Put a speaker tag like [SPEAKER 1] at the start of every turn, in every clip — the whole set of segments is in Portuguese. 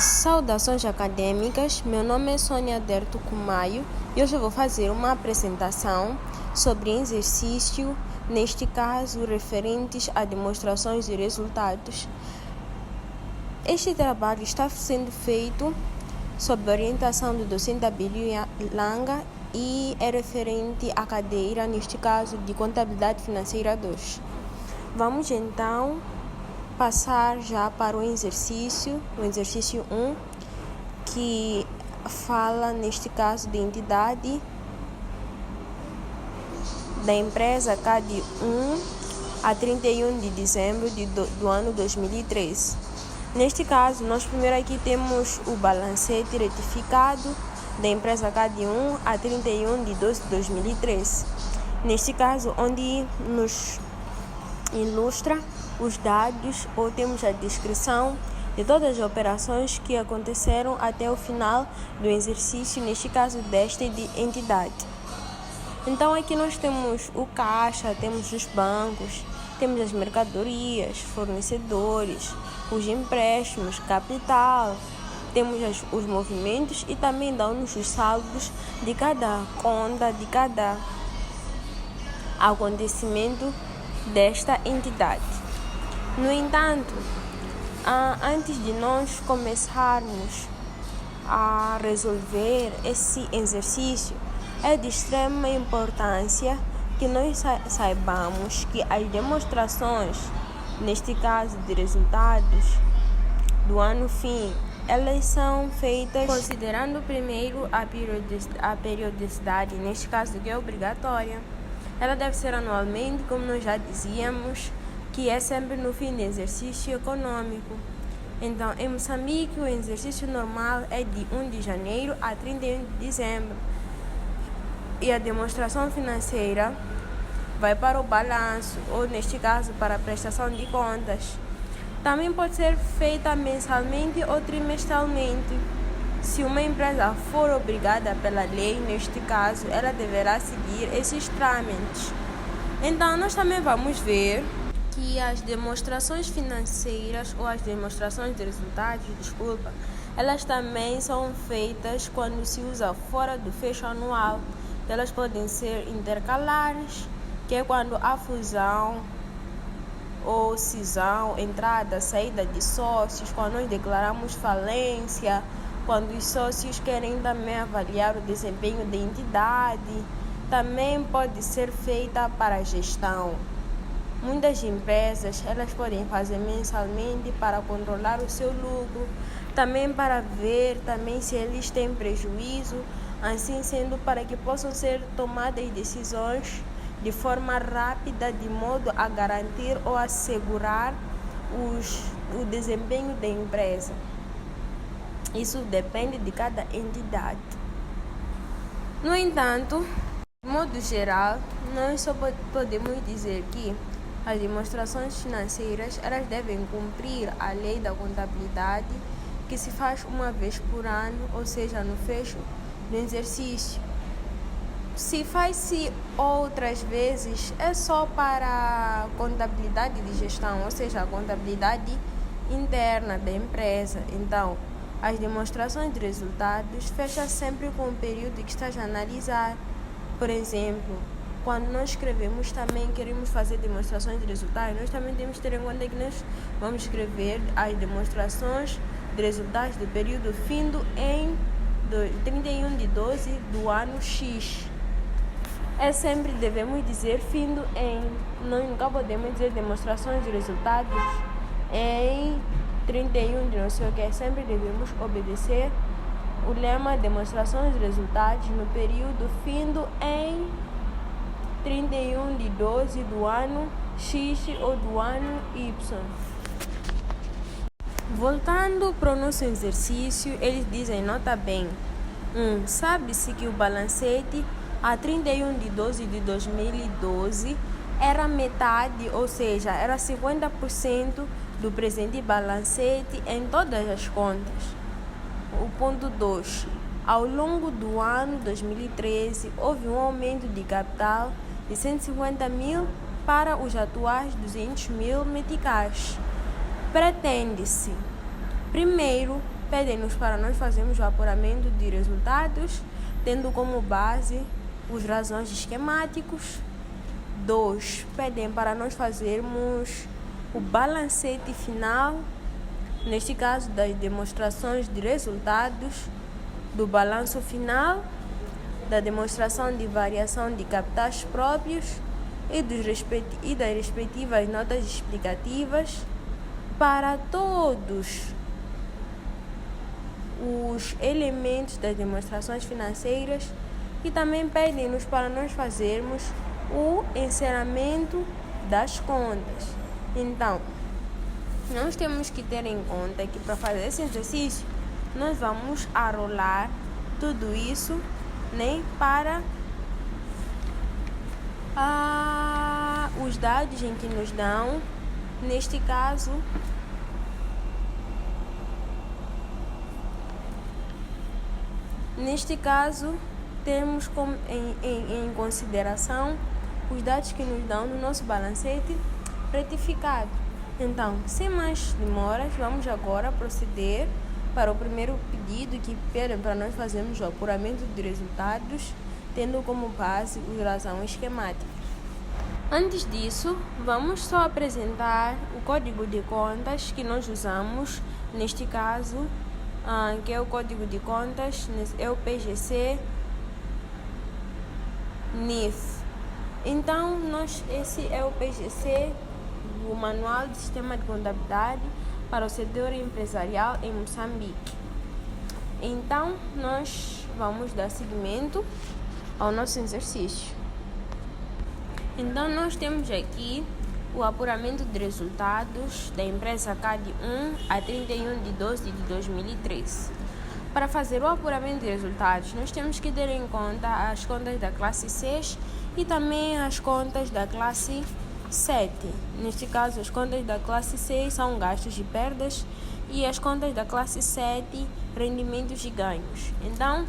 [SPEAKER 1] Saudações acadêmicas, meu nome é Sônia Derto Kumaio e hoje eu vou fazer uma apresentação sobre exercício, neste caso referentes a demonstrações de resultados. Este trabalho está sendo feito sob orientação do docente Abilio Langa e é referente à cadeira, neste caso, de Contabilidade Financeira 2. Vamos então passar já para o exercício 1, que fala, neste caso, de entidade da empresa CAD 1 a 31 de dezembro do ano 2013. Neste caso, nós primeiro aqui temos o balancete retificado da empresa CAD 1 a 31 de 12 de 2013. Neste caso, onde nos ilustra os dados ou temos a descrição de todas as operações que aconteceram até o final do exercício, neste caso desta entidade. Então aqui nós temos o caixa, temos os bancos, temos as mercadorias, fornecedores, os empréstimos, capital, temos os movimentos e também dão-nos os saldos de cada conta, de cada acontecimento desta entidade. No entanto, antes de nós começarmos a resolver esse exercício, é de extrema importância que nós saibamos que as demonstrações, neste caso de resultados do ano fim, elas são feitas considerando primeiro a periodicidade, neste caso que é obrigatória. Ela deve ser anualmente, como nós já dizíamos, que é sempre no fim do exercício econômico. Então, em Moçambique, o exercício normal é de 1 de janeiro a 31 de dezembro. E a demonstração financeira vai para o balanço, ou neste caso, para a prestação de contas. Também pode ser feita mensalmente ou trimestralmente. Se uma empresa for obrigada pela lei, neste caso, ela deverá seguir esses trâmites. Então, nós também vamos ver que as demonstrações financeiras ou as demonstrações de resultados, elas também são feitas quando se usa fora do fecho anual. Elas podem ser intercalares, que é quando há fusão ou cisão, entrada, saída de sócios, quando nós declaramos falência, quando os sócios querem também avaliar o desempenho da entidade. Também pode ser feita para a gestão. Muitas empresas, elas podem fazer mensalmente para controlar o seu lucro, também para ver também se eles têm prejuízo, assim sendo para que possam ser tomadas decisões de forma rápida, de modo a garantir ou assegurar o desempenho da empresa. Isso depende de cada entidade. No entanto, de modo geral, nós só podemos dizer que as demonstrações financeiras, elas devem cumprir a lei da contabilidade, que se faz uma vez por ano, ou seja, no fecho do exercício. Se faz-se outras vezes, é só para a contabilidade de gestão, ou seja, a contabilidade interna da empresa. Então, as demonstrações de resultados fecham sempre com o período que estás a analisar. Por exemplo, quando nós escrevemos também, queremos fazer demonstrações de resultados, nós também temos que ter em conta que nós vamos escrever as demonstrações de resultados do período findo em 31 de 12 do ano X. É sempre, devemos dizer, findo em. Nós nunca podemos dizer demonstrações de resultados em 31 de não sei o que. Sempre devemos obedecer o lema demonstrações de resultados no período findo em 31 de 12 do ano X ou do ano Y. Voltando para o nosso exercício, eles dizem, nota bem, sabe-se que o balancete a 31 de 12 de 2012 era metade, ou seja, era 50% do presente balancete em todas as contas. O ponto 2. Ao longo do ano 2013, houve um aumento de capital de 150 mil para os atuais 200 mil meticais. Pretende-se, primeiro, pedem-nos para nós fazermos o apuramento de resultados, tendo como base os razões esquemáticos. 2. Pedem para nós fazermos o balancete final, neste caso das demonstrações de resultados, do balanço final, da demonstração de variação de capitais próprios e das respectivas notas explicativas para todos os elementos das demonstrações financeiras, e também pedem-nos para nós fazermos o encerramento das contas. Então, nós temos que ter em conta que para fazer esse exercício, nós vamos arrolar tudo isso, né, para os dados em que nos dão. Neste caso, temos em consideração os dados que nos dão no nosso balancete retificado. Então, sem mais demoras, vamos agora proceder para o primeiro pedido, que pedem para nós fazermos o apuramento de resultados, tendo como base a razão esquemática. Antes disso, vamos só apresentar o código de contas que nós usamos, neste caso, que é o código de contas, é o PGC NIF. Então, esse é o PGC, o Manual de Sistema de Contabilidade para o Setor Empresarial em Moçambique. Então, nós vamos dar seguimento ao nosso exercício. Então, nós temos aqui o apuramento de resultados da empresa CAD 1 a 31/12/2013. Para fazer o apuramento de resultados, nós temos que ter em conta as contas da classe 6 e também as contas da classe 7. Neste caso, as contas da classe 6 são gastos e perdas e as contas da classe 7, rendimentos e ganhos. Então,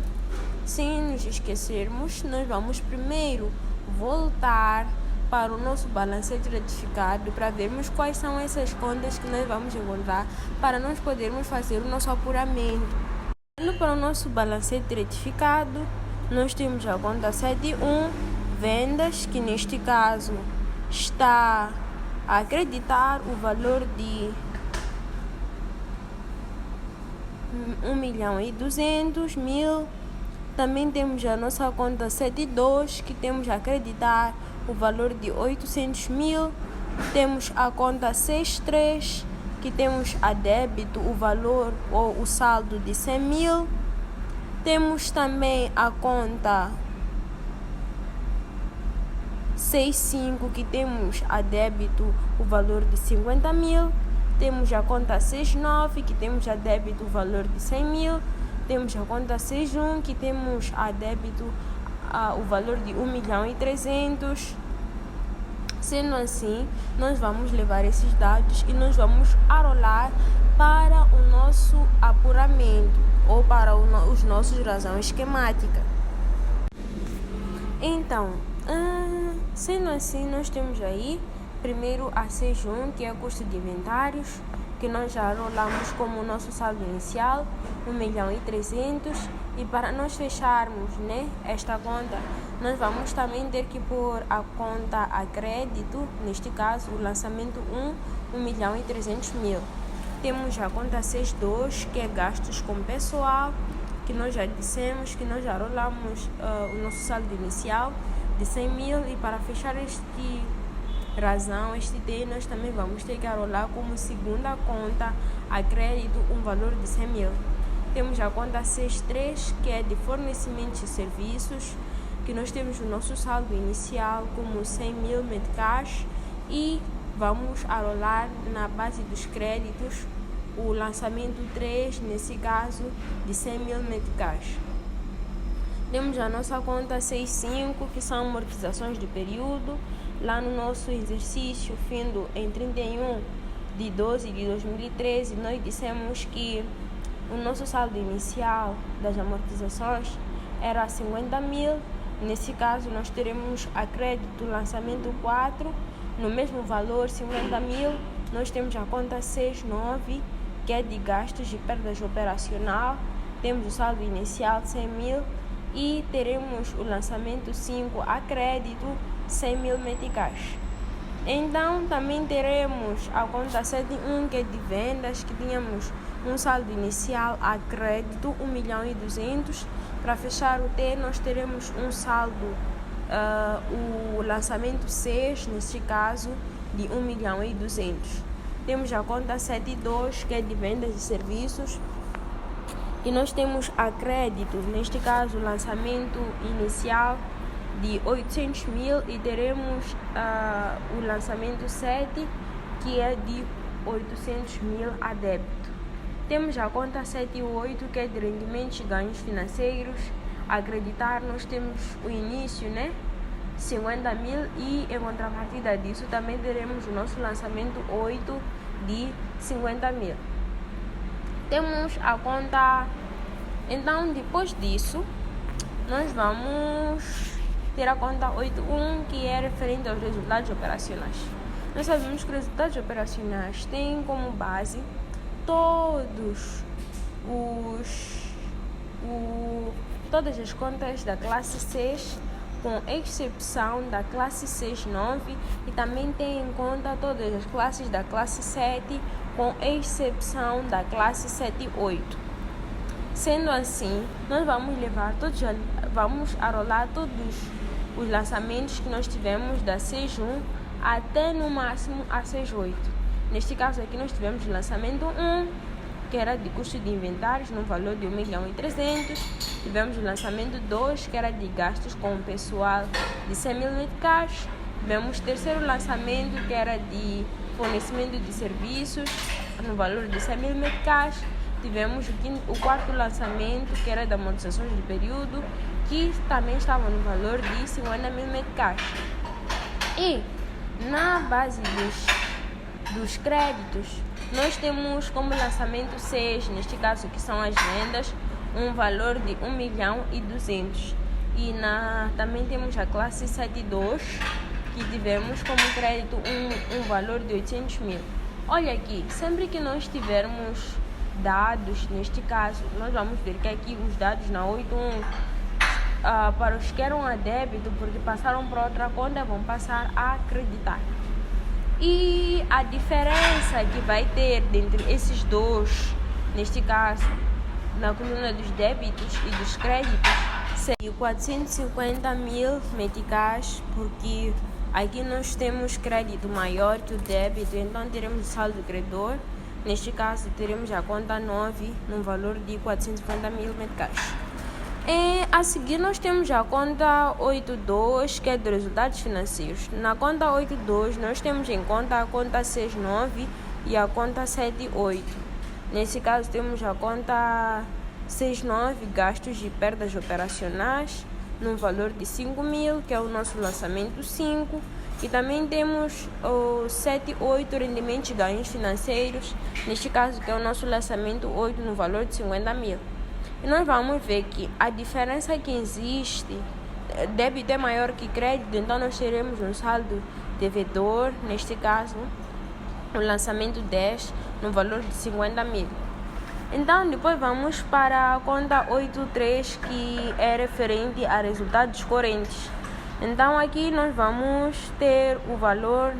[SPEAKER 1] sem nos esquecermos, nós vamos primeiro voltar para o nosso balancete retificado para vermos quais são essas contas que nós vamos encontrar para nós podermos fazer o nosso apuramento. Indo para o nosso balancete retificado, nós temos a conta 71, vendas, que neste caso está a acreditar o valor de 1.200.000. Também temos a nossa conta 72, que temos a acreditar o valor de 800.000. Temos a conta 63, que temos a débito o valor ou o saldo de 100.000. Temos também a conta 65, que temos a débito o valor de 50.000. Temos a conta 69, que temos a débito o valor de 100.000. Temos a conta 61, que temos a débito o valor de 1.300.000. Sendo assim, nós vamos levar esses dados e nós vamos arrolar para o nosso apuramento ou para os nossos razão esquemática. Então, sendo assim, nós temos aí primeiro a 61, que é o custo de inventários, que nós já arrolamos como o nosso saldo inicial, 1.300.000, e para nós fecharmos, né, esta conta, nós vamos também ter que pôr a conta a crédito, neste caso o lançamento 1.300.000. Temos a conta 62, que é gastos com pessoal, que nós já dissemos que nós já arrolamos o nosso saldo inicial de 100.000, e para fechar este TI, nós também vamos ter que arrolar como segunda conta a crédito um valor de 100.000. Temos a conta 63, que é de fornecimentos e serviços, que nós temos o nosso saldo inicial como 100.000 metcash, e vamos arrolar na base dos créditos o lançamento 3, nesse caso de 100.000 metcash. Temos a nossa conta 65, que são amortizações de período. Lá no nosso exercício, findo em 31/12/2013, nós dissemos que o nosso saldo inicial das amortizações era 50.000. Nesse caso, nós teremos a crédito lançamento 4, no mesmo valor, 50.000. Nós temos a conta 69, que é de gastos e perdas operacional. Temos o saldo inicial de 100 mil e teremos o lançamento 5 a crédito 100 mil meticais. Então também teremos a conta 7.1 que é de vendas, que tínhamos um saldo inicial a crédito 1.200.000. Para fechar o T nós teremos um saldo, o lançamento 6 neste caso de 1.200.000. Temos a conta 7.2 que é de vendas de serviços e nós temos a crédito, neste caso o lançamento inicial de 800.000 e teremos o lançamento 7 que é de 800.000 a débito. Temos a conta 7.8 que é de rendimentos e ganhos financeiros. A acreditar nós temos o início, 50.000 e em contrapartida disso também teremos o nosso lançamento 8 de 50.000. Temos a conta, então depois disso nós vamos ter a conta 8.1 que é referente aos resultados operacionais. Nós sabemos que os resultados operacionais têm como base todas as contas da classe 6, com exceção da classe 6.9, e também tem em conta todas as classes da classe 7, com exceção da classe 7.8. Sendo assim, nós vamos arrolar todos os lançamentos que nós tivemos da 6.1 até no máximo a 6.8. Neste caso aqui nós tivemos o lançamento 1, que era de custo de inventários no valor de 1.300.000. Tivemos o lançamento 2, que era de gastos com o pessoal de 100.000 meticais. Tivemos o terceiro lançamento, que era de fornecimento de serviços no valor de 100.000 meticais. Tivemos o quarto lançamento, que era de amortizações de período, que também estava no valor de 50.000 meticais. E na base dos créditos, nós temos como lançamento 6, neste caso que são as vendas, um valor de 1.200.000. E também temos a classe 7.2, que tivemos como crédito um valor de 800.000. Olha aqui, sempre que nós tivermos dados, neste caso, nós vamos ver que aqui os dados na 8.1, para os que eram a débito, porque passaram para outra conta, vão passar a acreditar. E a diferença que vai ter entre esses dois, neste caso, na coluna dos débitos e dos créditos, seria 450.000 meticais, porque aqui nós temos crédito maior que o débito, então teremos o saldo credor. Neste caso, teremos a conta 9 no valor de 450.000 meticais. E a seguir nós temos a conta 8.2, que é de resultados financeiros. Na conta 8.2 nós temos em conta a conta 6.9 e a conta 7.8. Nesse caso temos a conta 6.9, gastos e perdas operacionais, no valor de 5.000, que é o nosso lançamento 5. E também temos o 7.8, rendimentos e ganhos financeiros, neste caso que é o nosso lançamento 8, no valor de 50.000. E nós vamos ver que a diferença que existe, débito é maior que crédito, então nós teremos um saldo devedor, neste caso, o lançamento 10, no valor de 50.000. Então, depois vamos para a conta 8.3, que é referente a resultados correntes. Então, aqui nós vamos ter o valor,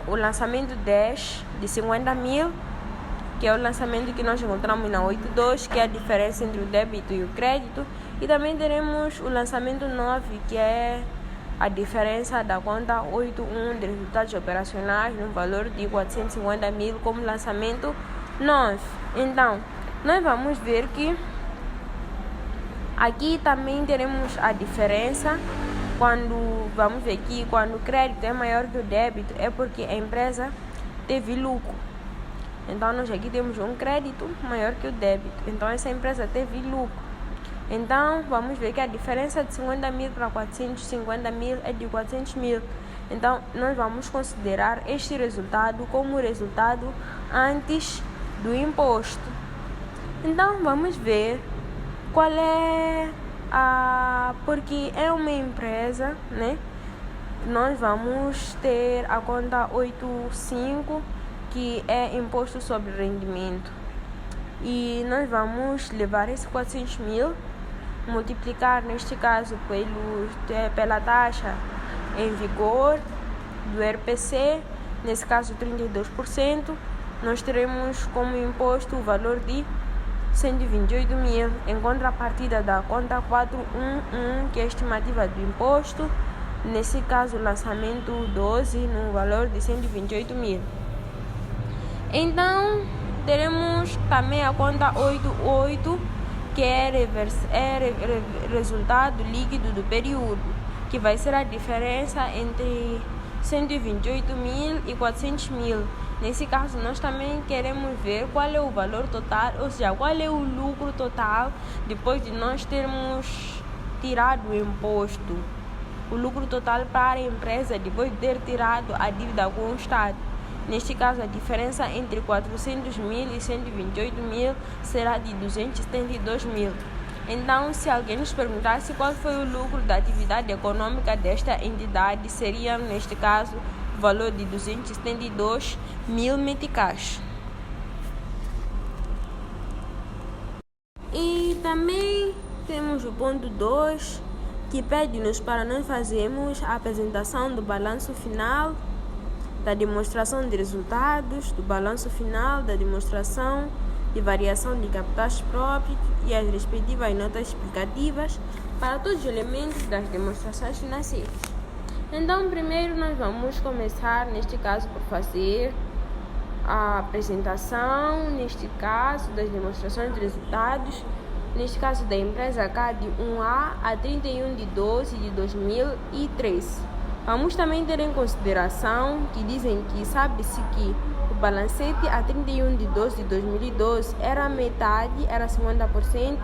[SPEAKER 1] o lançamento 10 de 50.000, que é o lançamento que nós encontramos na 8.2, que é a diferença entre o débito e o crédito. E também teremos o lançamento 9, que é a diferença da conta 8.1 de resultados operacionais no valor de 450.000 como lançamento 9. Então, nós vamos ver que aqui também teremos a diferença. Vamos ver que quando o crédito é maior que o débito, é porque a empresa teve lucro. Então, nós aqui temos um crédito maior que o débito. Então, essa empresa teve lucro. Então, vamos ver que a diferença de 50.000 para 450.000 é de 400.000. Então, nós vamos considerar este resultado como resultado antes do imposto. Então, vamos ver qual é porque é uma empresa, Nós vamos ter a conta 8.5, que é imposto sobre rendimento. E nós vamos levar esse 400 mil, multiplicar neste caso pela taxa em vigor do RPC, nesse caso 32%, nós teremos como imposto o valor de 128 mil, em contrapartida da conta 411, que é a estimativa do imposto, nesse caso lançamento 12, no valor de 128 mil. Então, teremos também a conta 88, que é resultado líquido do período, que vai ser a diferença entre 128 mil e 400 mil. Nesse caso, nós também queremos ver qual é o valor total, ou seja, qual é o lucro total depois de nós termos tirado o imposto. O lucro total para a empresa depois de ter tirado a dívida com o Estado. Neste caso, a diferença entre 400 mil e 128 mil será de 272 mil. Então, se alguém nos perguntasse qual foi o lucro da atividade econômica desta entidade, seria, neste caso, o valor de 272 mil meticais. E também temos o ponto 2, que pede-nos para nós fazermos a apresentação do balanço final, da demonstração de resultados, do balanço final, da demonstração de variação de capitais próprios e as respectivas notas explicativas para todos os elementos das demonstrações financeiras. Então, primeiro nós vamos começar, neste caso, por fazer a apresentação, neste caso, das demonstrações de resultados, neste caso da empresa CAD 1A a 31 de 12 de 2013. Vamos também ter em consideração que dizem que sabe-se que o balancete a 31 de 12 de 2012 era metade, era 50%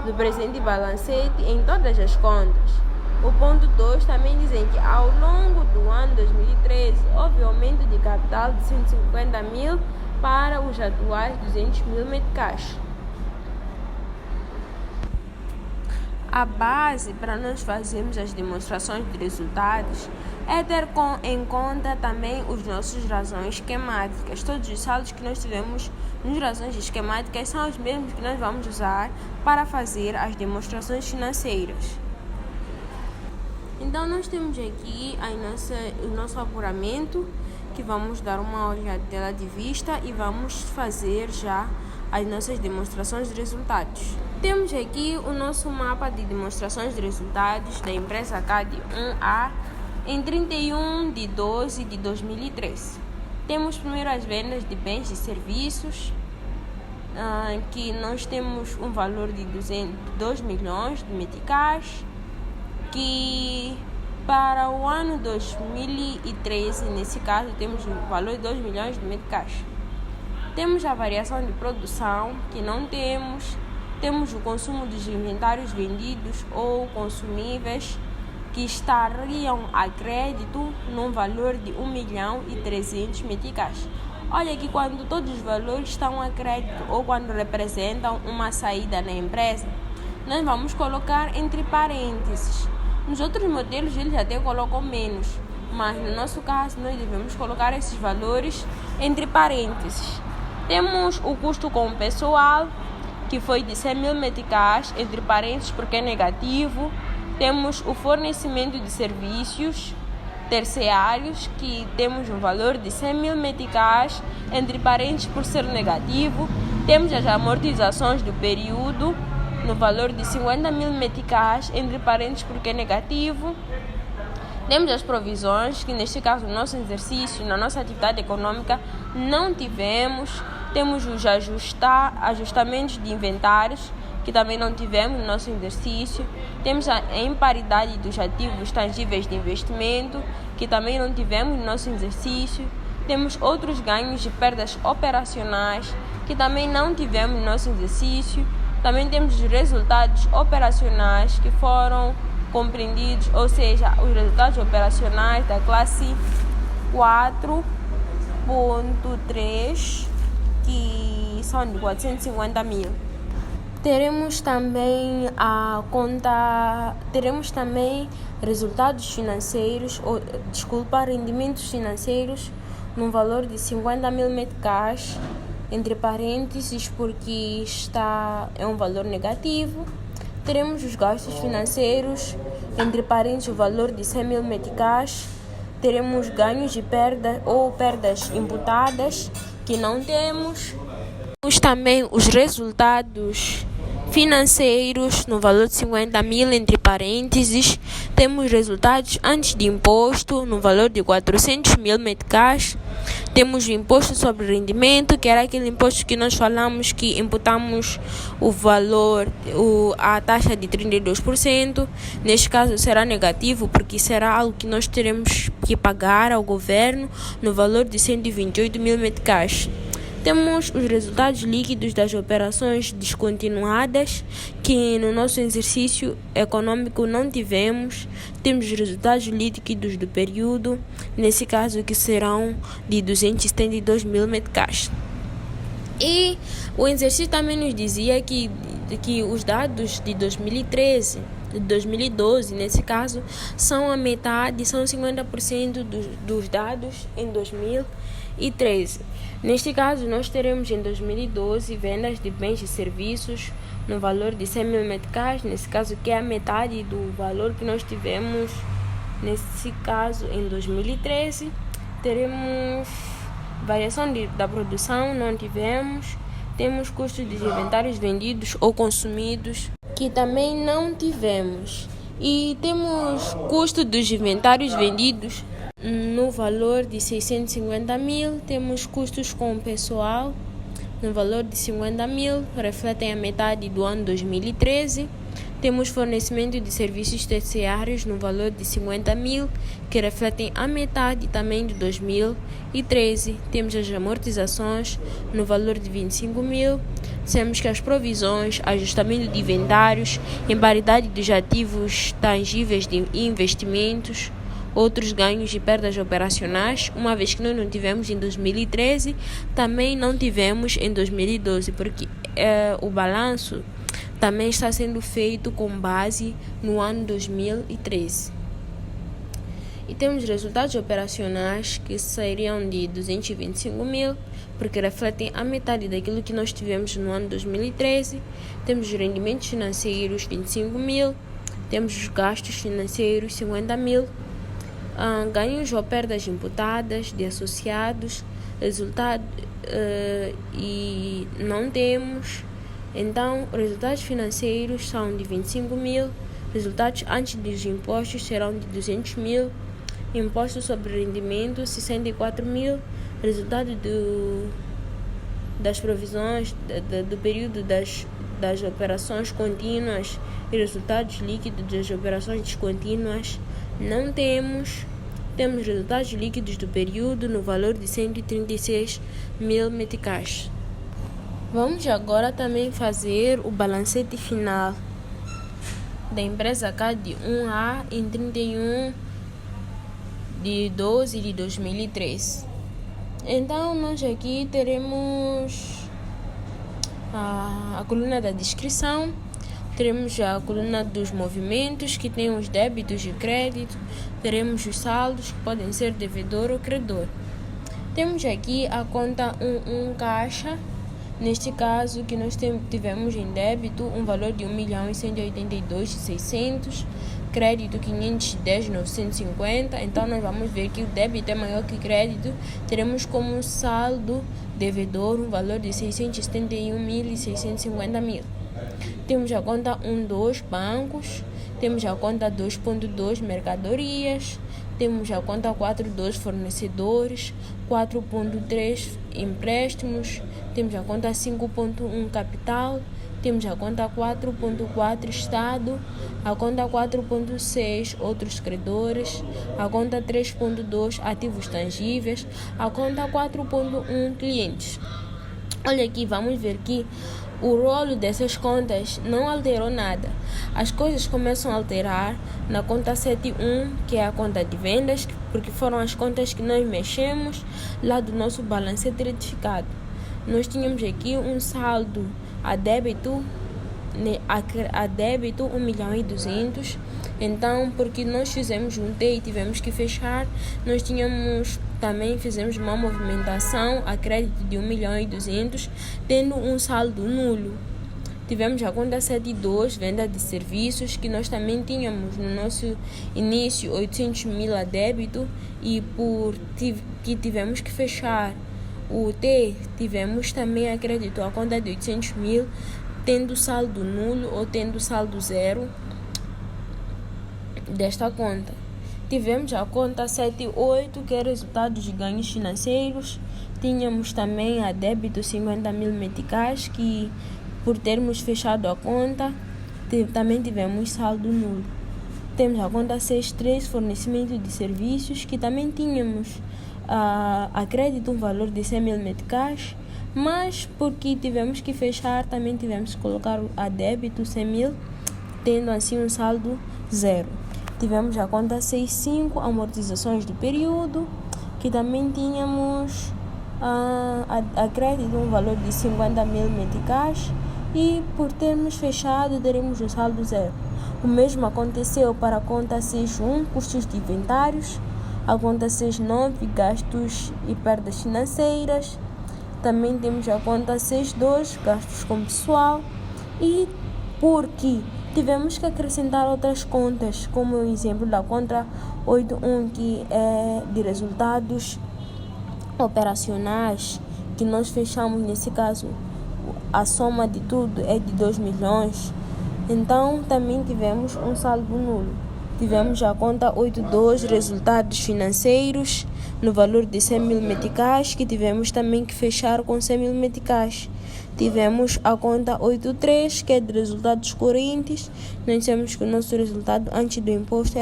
[SPEAKER 1] do presente balancete em todas as contas. O ponto 2 também dizem que ao longo do ano 2013 houve aumento de capital de 150 mil para os atuais 200 mil meticais. A base para nós fazermos as demonstrações de resultados é ter em conta também os nossos razões esquemáticas. Todos os saldos que nós tivemos nas razões esquemáticas são os mesmos que nós vamos usar para fazer as demonstrações financeiras. Então, nós temos aqui o nosso apuramento, que vamos dar uma olhadela de vista e vamos fazer já as nossas demonstrações de resultados. Temos aqui o nosso mapa de demonstrações de resultados da empresa CAD 1A em 31 de 12 de 2013. Temos primeiro as vendas de bens e serviços, que nós temos um valor de 2 milhões de meticais, que para o ano 2013, nesse caso, temos um valor de 2 milhões de meticais. Temos a variação de produção, que não temos. Temos o consumo dos inventários vendidos ou consumíveis, que estariam a crédito num valor de 1 milhão e 300 meticais. Olha que quando todos os valores estão a crédito ou quando representam uma saída na empresa, nós vamos colocar entre parênteses. Nos outros modelos eles até colocam menos, mas no nosso caso nós devemos colocar esses valores entre parênteses. Temos o custo com o pessoal, que foi de 100 mil meticais, entre parênteses porque é negativo. Temos o fornecimento de serviços terciários, que temos um valor de 100 mil meticais, entre parênteses por ser negativo. Temos as amortizações do período, no valor de 50 mil meticais, entre parênteses porque é negativo. Temos as provisões, que neste caso no nosso exercício, na nossa atividade econômica, não tivemos. Temos os ajustamentos de inventários, que também não tivemos no nosso exercício. Temos a imparidade dos ativos tangíveis de investimento, que também não tivemos no nosso exercício. Temos outros ganhos e perdas operacionais, que também não tivemos no nosso exercício. Também temos os resultados operacionais que foram compreendidos, ou seja, os resultados operacionais da classe 4.3, que são de 450 mil. Teremos também rendimentos financeiros, rendimentos financeiros, no valor de 50 mil meticais, entre parênteses, porque é um valor negativo. Teremos os gastos financeiros, entre parênteses, o valor de 100 mil meticais. Teremos ganhos e perdas ou perdas imputadas, que não temos. Temos também os resultados financeiros no valor de 50 mil, entre parênteses. Temos resultados antes de imposto no valor de 400 mil meticais. Temos o imposto sobre rendimento, que era aquele imposto que nós falamos que imputamos o valor, a taxa de 32%. Neste caso será negativo, porque será algo que nós teremos que pagar ao governo no valor de 128 mil meticais. Temos os resultados líquidos das operações descontinuadas, que no nosso exercício econômico não tivemos. Temos os resultados líquidos do período, nesse caso que serão de 272 mil meticais. E o exercício também nos dizia que os dados de 2013, de 2012, nesse caso, são a metade, são 50% dos dados em 2013. Neste caso, nós teremos em 2012 vendas de bens e serviços no valor de 100 mil meticais, nesse caso que é a metade do valor que nós tivemos, nesse caso, em 2013. Teremos variação da produção, não tivemos. Temos custos de inventários vendidos ou consumidos, que também não tivemos. E temos custo dos inventários vendidos no valor de 650 mil. Temos custos com o pessoal no valor de 50 mil, refletem a metade do ano 2013. Temos fornecimento de serviços terciários no valor de 50 mil, que refletem a metade também de 2013. Temos as amortizações no valor de 25 mil. Temos que as provisões, ajustamento de inventários em paridade dos ativos tangíveis de investimentos, outros ganhos e perdas operacionais, uma vez que nós não tivemos em 2013, também não tivemos em 2012, porque o balanço também está sendo feito com base no ano 2013. E temos resultados operacionais que seriam de 225 mil, porque refletem a metade daquilo que nós tivemos no ano 2013. Temos os rendimentos financeiros, 25 mil. Temos os gastos financeiros, 50 mil. Ganhos ou perdas imputadas de associados, resultado e não temos. Então, resultados financeiros são de 25 mil, resultados antes dos impostos serão de 200 mil, imposto sobre rendimento 64 mil, resultado das provisões do período das operações contínuas e resultados líquidos das operações descontínuas não temos. Temos resultados líquidos do período no valor de 136 mil meticais. Vamos agora também fazer o balancete final da empresa CAD 1A em 31 de 12 de 2003. Então, nós aqui teremos a coluna da descrição, teremos a coluna dos movimentos, que tem os débitos e crédito, teremos os saldos, que podem ser devedor ou credor. Temos aqui a conta 11 caixa, neste caso que nós tivemos em débito um valor de 1.182.600, crédito 510.950, então nós vamos ver que o débito é maior que o crédito. Teremos como saldo devedor um valor de 671.650 Temos a conta 1.2 bancos, temos a conta 2.2 mercadorias, temos a conta 4.2 fornecedores, 4.3 empréstimos, temos a conta 5.1 capital, temos a conta 4.4 Estado, a conta 4.6 outros credores, a conta 3.2 ativos tangíveis, a conta 4.1 clientes. Olha aqui, vamos ver que o rolo dessas contas não alterou nada. As coisas começam a alterar na conta 7.1, que é a conta de vendas, porque foram as contas que nós mexemos lá do nosso balancete retificado. Nós tínhamos aqui um saldo a débito 1.200.000. Então, porque nós fizemos um T e tivemos que fechar, nós tínhamos também fizemos uma movimentação a crédito de 1.200.000, tendo um saldo nulo. Tivemos a conta 72, venda de serviços, que nós também tínhamos no nosso início 800.000 a débito, e que tivemos que fechar o T, tivemos também a crédito a conta de 800.000, tendo saldo nulo ou tendo saldo zero desta conta. Tivemos a conta 78, que é resultados de ganhos financeiros. Tínhamos também a débito 50.000 meticais, que por termos fechado a conta, também tivemos saldo nulo. Temos a conta 63, fornecimento de serviços, que também tínhamos a crédito um valor de 100.000 meticais, mas porque tivemos que fechar, também tivemos que colocar a débito 100.000, tendo assim um saldo zero. Tivemos a conta 65, amortizações do período, que também tínhamos a crédito um valor de 50.000 meticais, e por termos fechado, teremos um saldo zero. O mesmo aconteceu para a conta 61, custos de inventários, a conta 69, gastos e perdas financeiras. Também temos a conta 62, gastos com pessoal, e porque tivemos que acrescentar outras contas, como o exemplo da conta 81, que é de resultados operacionais, que nós fechamos, nesse caso, a soma de tudo é de 2 milhões. Então, também tivemos um saldo nulo. Tivemos a conta 82, resultados financeiros, no valor de 100.000 meticais, que tivemos também que fechar com 100.000 meticais. Tivemos a conta 83, que é de resultados correntes. Nós dissemos que o nosso resultado antes do imposto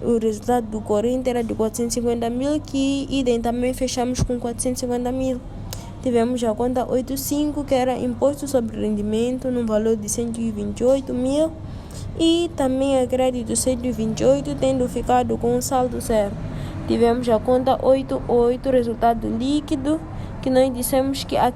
[SPEAKER 1] o resultado do corrente era de 450.000, que também fechamos com 450.000. Tivemos a conta 85, que era imposto sobre rendimento, no valor de 128.000, e também a crédito 128, tendo ficado com um saldo zero. Tivemos a conta 88, resultado líquido, que nós dissemos que a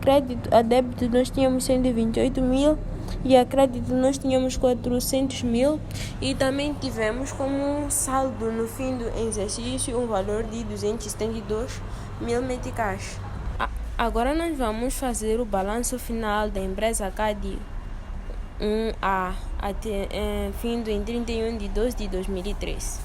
[SPEAKER 1] débito nós tínhamos 128.000 e a crédito nós tínhamos 400.000, e também tivemos como saldo no fim do exercício um valor de 272.000 meticais. Agora nós vamos fazer o balanço final da empresa CAD 1A até fim em 31 de 12 de 2013.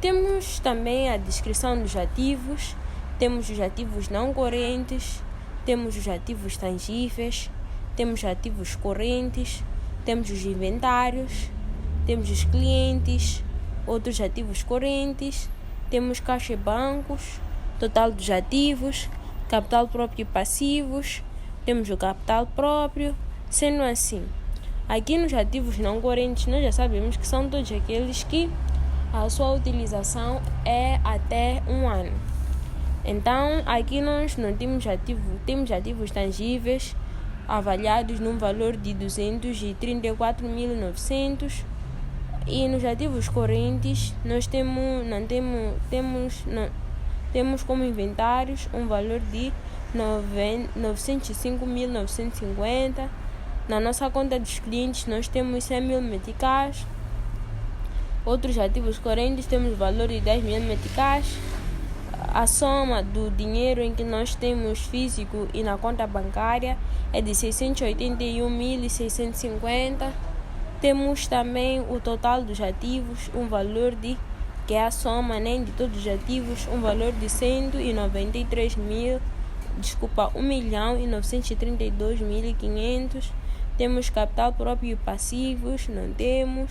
[SPEAKER 1] Temos também a descrição dos ativos, temos os ativos não correntes, temos os ativos tangíveis, temos ativos correntes, temos os inventários, temos os clientes, outros ativos correntes, temos caixa e bancos, total dos ativos, capital próprio e passivos, temos o capital próprio. Sendo assim, aqui nos ativos não correntes, nós já sabemos que são todos aqueles que a sua utilização é até 1 ano. Então, aqui nós não temos ativos tangíveis avaliados num valor de 234.900, e nos ativos correntes nós temos como inventários um valor de 905.950. Na nossa conta dos clientes nós temos 100.000 meticais. Outros ativos correntes temos o valor de 10.000 meticais. A soma do dinheiro em que nós temos físico e na conta bancária é de 681.650. Temos também o total dos ativos, um valor que é a soma de todos os ativos, um valor de 1.932.500. Temos capital próprio e passivos, não temos.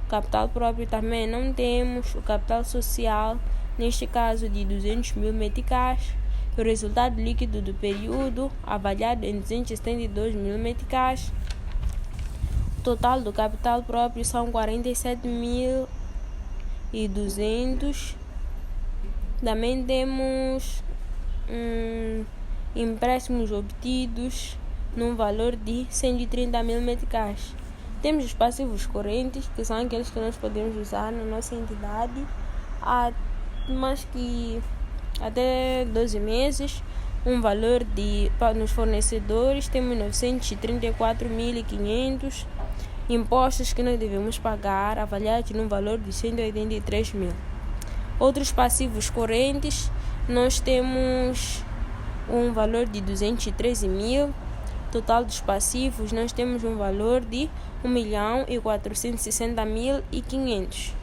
[SPEAKER 1] Capital próprio também não temos. O capital social, neste caso de 200.000 meticais. O resultado líquido do período, avaliado em 272.000 meticais. O total do capital próprio são 47.200. Também temos empréstimos obtidos num valor de 130.000 meticais. Temos os passivos correntes, que são aqueles que nós podemos usar na nossa entidade, mas que até 12 meses, um valor nos fornecedores, temos 934.500, impostos que nós devemos pagar, avaliados num valor de 183.000. Outros passivos correntes nós temos um valor de 213 mil. Total dos passivos, nós temos um valor de 1.460.500.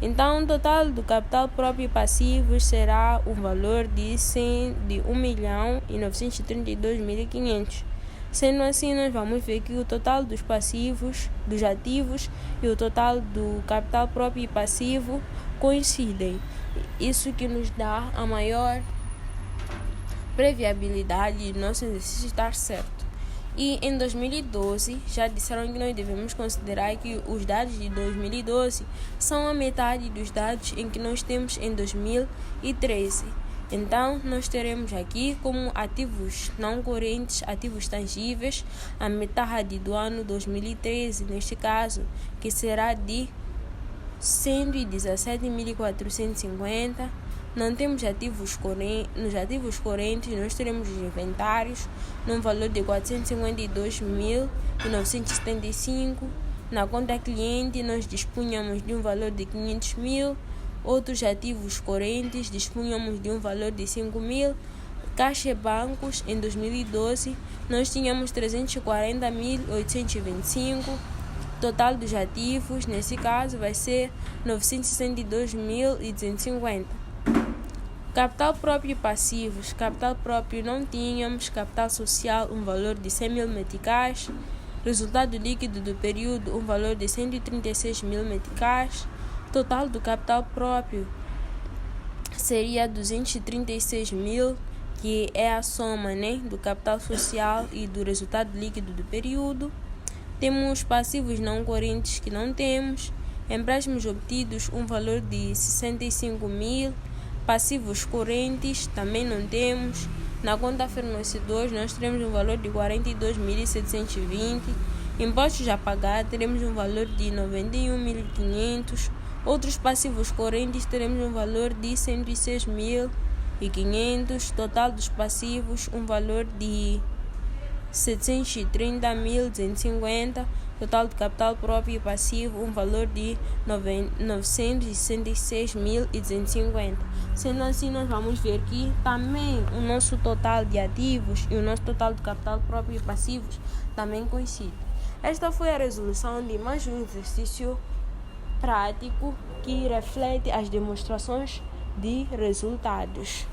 [SPEAKER 1] Então, o total do capital próprio e passivos será um valor de 1.932.500. Sendo assim, nós vamos ver que o total dos passivos, dos ativos e o total do capital próprio e passivo coincidem. Isso que nos dá a maior previsibilidade de nosso exercício estar certo. E em 2012, já disseram que nós devemos considerar que os dados de 2012 são a metade dos dados em que nós temos em 2013. Então, nós teremos aqui como ativos não correntes, ativos tangíveis, a metade do ano 2013, neste caso, que será de 117.450. Não temos ativos correntes. Nos ativos correntes, nós teremos os inventários num valor de 452.975. Na conta cliente, nós dispunhamos de um valor de 500 mil. Outros ativos correntes, dispunhamos de um valor de 5 mil. Caixa e bancos, em 2012, nós tínhamos 340.825. Total dos ativos, nesse caso, vai ser 962.250. Capital próprio e passivos. Capital próprio não tínhamos. Capital social, um valor de 100 mil meticais. Resultado líquido do período, um valor de 136 mil meticais. Total do capital próprio seria 236 mil, que é a soma, do capital social e do resultado líquido do período. Temos passivos não correntes que não temos. Empréstimos obtidos, um valor de 65 mil. Passivos correntes também não temos. Na conta fornecedores, nós teremos um valor de 42.720. Impostos a pagar, teremos um valor de 91.500. Outros passivos correntes, teremos um valor de 106.500. Total dos passivos, um valor de 730.250. Total de capital próprio e passivo, um valor de 966.250. Sendo assim, nós vamos ver que também o nosso total de ativos e o nosso total de capital próprio e passivos também coincidem. Esta foi a resolução de mais um exercício prático que reflete as demonstrações de resultados.